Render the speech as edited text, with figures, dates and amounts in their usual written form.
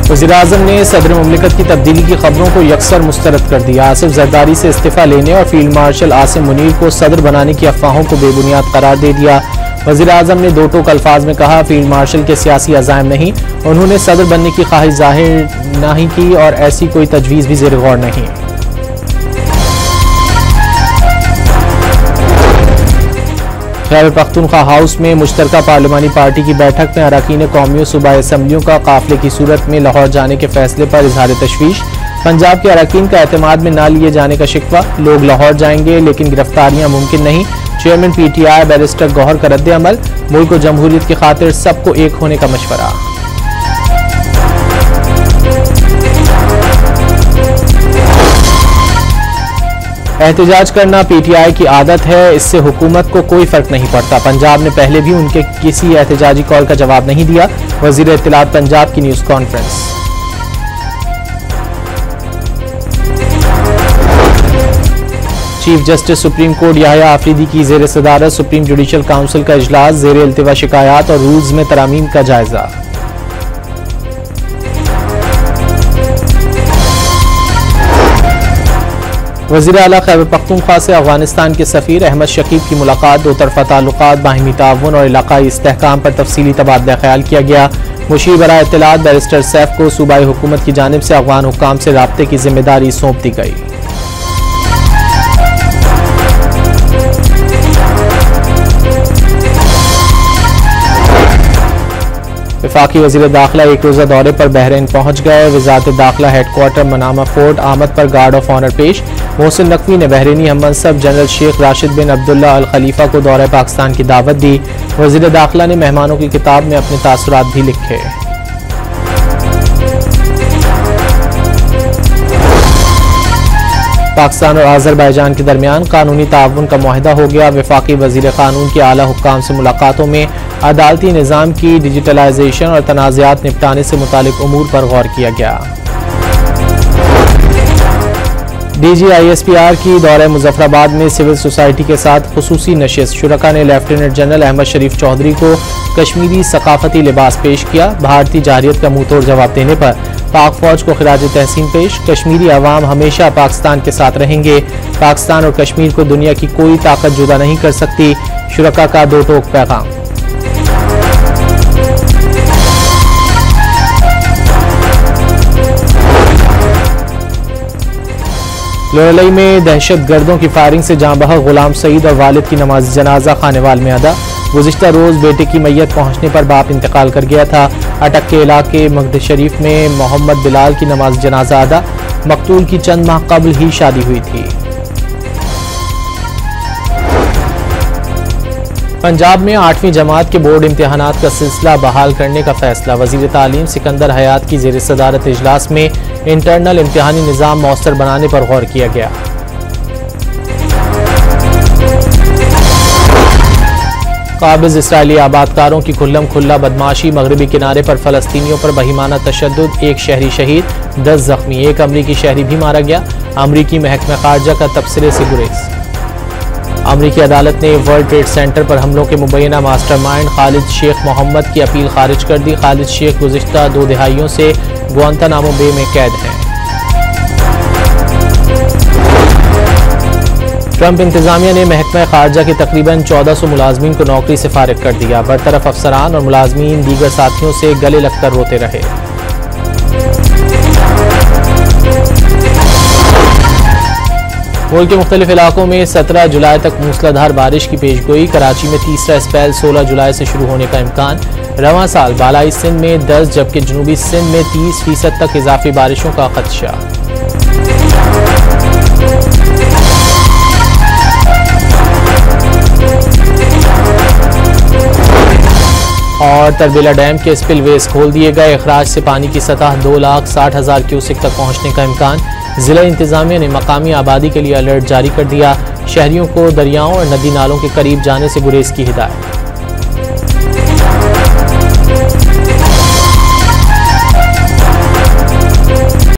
वज़ीर-ए-आज़म ने सदर मुमलिकत की तब्दीली की खबरों को यकसर मुस्तरद कर दिया। आसिफ जरदारी से इस्तीफा लेने और फील्ड मार्शल आसिम मुनीर को सदर बनाने की अफवाहों को बेबुनियाद करार दे दिया। वज़ीर-ए-आज़म ने दो टोक अल्फाज में कहा, फील्ड मार्शल के सियासी अज़ाइम नहीं, उन्होंने सदर बनने की ख्वाहिश जाहिर नहीं की और ऐसी कोई तजवीज़ भी ज़ेर गौर नहीं। खैबर पख्तूनख्वा हाउस में मुश्तरका पार्लिमानी पार्टी की बैठक में अरकान कौमियों सूबाई असम्बलियों का काफिले की सूरत में लाहौर जाने के फैसले पर इजहार तशवीश। पंजाब के अरकान का एतमाद में न लिए जाने का शिकवा, लोग लाहौर जाएंगे लेकिन गिरफ्तारियां मुमकिन नहीं। चेयरमैन PTI बैरिस्टर गौहर का रद्द अमल, मुल्क को जमहूरियत की खातिर सबको एक होने का मशवरा। एहतजाज करना PTI की आदत है, इससे हुकूमत को कोई फर्क नहीं पड़ता। पंजाब ने पहले भी उनके किसी एहतजाजी कॉल का जवाब नहीं दिया। वजीर इत्तलात पंजाब की news conference. Chief justice supreme court Yahya Afridi की ज़ेर सदारत सुप्रीम जुडिशल काउंसिल का इजलास, ज़ेर इल्तिवा शिकायत और रूल्स में तरामीम का जायजा। वज़ीर आला खैबर पख्तूनख्वा से अफगानिस्तान के सफ़ीर अहमद शकीब की मुलाकात, दो तरफ़ा ताल्लुकात, बाहिमी ताउन और इलाकाई इस्तेहकाम पर तफसीली तबादला ख्याल किया गया। मुशीर बराए इत्तलात बैरिस्टर सैफ को सूबाई हुकूमत की जानिब से अफगान हुक्काम से राब्ते की जिम्मेदारी सौंप दी गई। वफाकी वज़ीर दाखिला एक रोज़ा दौरे पर बहरीन पहुंच गए। वज़ारत दाखिला हेडक्वार्टर मनामा फोर्ट आमद पर गार्ड ऑफ ऑनर पेश। मोहसिन नकवी ने बहरीनी हम मनसब जनरल शेख राशिद बिन अब्दुल्ला अल खलीफा को दौरे पाकिस्तान की दावत दी। वज़ीर दाखिला ने मेहमानों की किताब में अपने तासुरात भी लिखे। पाकिस्तान और आज़रबाईजान के दरमियान कानूनी ताउन का मुआहदा हो गया। वफाकी वज़ीर कानून के आला हुक्काम से मुलाकातों में अदालती निज़ाम की डिजिटलाइजेशन और तनाज़ात निपटाने से मुतालिक उमूर पर गौर किया गया। DG ISPR की दौरे मुजफ्फराबाद में सिविल सोसाइटी के साथ खुसूसी नशिस्त। शुरका ने लेफ्टिनेंट जनरल अहमद शरीफ चौधरी को कश्मीरी सकाफती लिबास पेश किया। भारतीय जाहिरियत का मुंह तोड़ जवाब देने पर पाक फौज को खिराज तहसीन पेश। कश्मीरी अवाम हमेशा पाकिस्तान के साथ रहेंगे। पाकिस्तान और कश्मीर को दुनिया की कोई ताकत जुदा नहीं कर सकती। शुरका का दो टोक पैगाम। लोरलई में दहशत गर्दों की फायरिंग से जाँ बहक गुलाम सईद और वालिद की नमाज जनाजा खानेवाल में अदा। गुज़िश्ता रोज़ बेटे की मैयत पहुंचने पर बाप इंतकाल कर गया था। अटक के इलाके मगध शरीफ में मोहम्मद बिलाल की नमाज जनाजा अदा। मकतूल की चंद माह कबल ही शादी हुई थी। पंजाब में 8वीं जमात के बोर्ड इम्तिहानात का सिलसिला बहाल करने का फैसला। वज़ीर तालीम सिकंदर हयात की ज़ेर सदारत इजलास में इंटरनल इम्तिहानी निज़ाम मौसर बनाने पर गौर किया गया। काबिज़ इसराइली आबादकारों की खुल्लम खुल्ला बदमाशी। मगरबी किनारे पर फ़लस्तीनियों पर बहिमाना तशद्दुद, एक शहरी शहीद, 10 जख्मी। एक अमरीकी शहरी भी मारा गया। अमरीकी महकमा खारजा का तबसरे से गुरेज। अमरीकी अदालत ने वर्ल्ड ट्रेड सेंटर पर हमलों के मुबैना मास्टरमाइंड खालिद शेख मोहम्मद की अपील खारिज कर दी। खालिद शेख गुज़िश्ता 2 दिहाइयों से गुआंतानामो बे में कैद हैं। ट्रंप इंतजामिया ने महकमा खारजा के तकरीबन 1400 मुलाजमीन को नौकरी से फारिग कर दिया। बरतरफ अफसरान और मुलाजमीन दीगर साथियों से गले लगकर रोते रहे। मुल्क के मुख्तलिफ इलाकों में 17 जुलाई तक मूसलाधार बारिश की पेशगोई। कराची में तीसरा स्पेल 16 जुलाई से शुरू होने का इम्कान। रवां साल बालाई सिंध में 10 जबकि जनूबी सिंध में 30% तक इजाफी बारिशों का खदशा। और तरबेला डैम के स्पिलवेज खोल दिए गए। अखराज से पानी की सतह 2,60,000 क्यूसेक तक पहुंचने का इम्कान। जिला इंतजामिया ने मकामी आबादी के लिए अलर्ट जारी कर दिया। शहरियों को दरियाओं और नदी नालों के करीब जाने से गुरेज की हिदायत।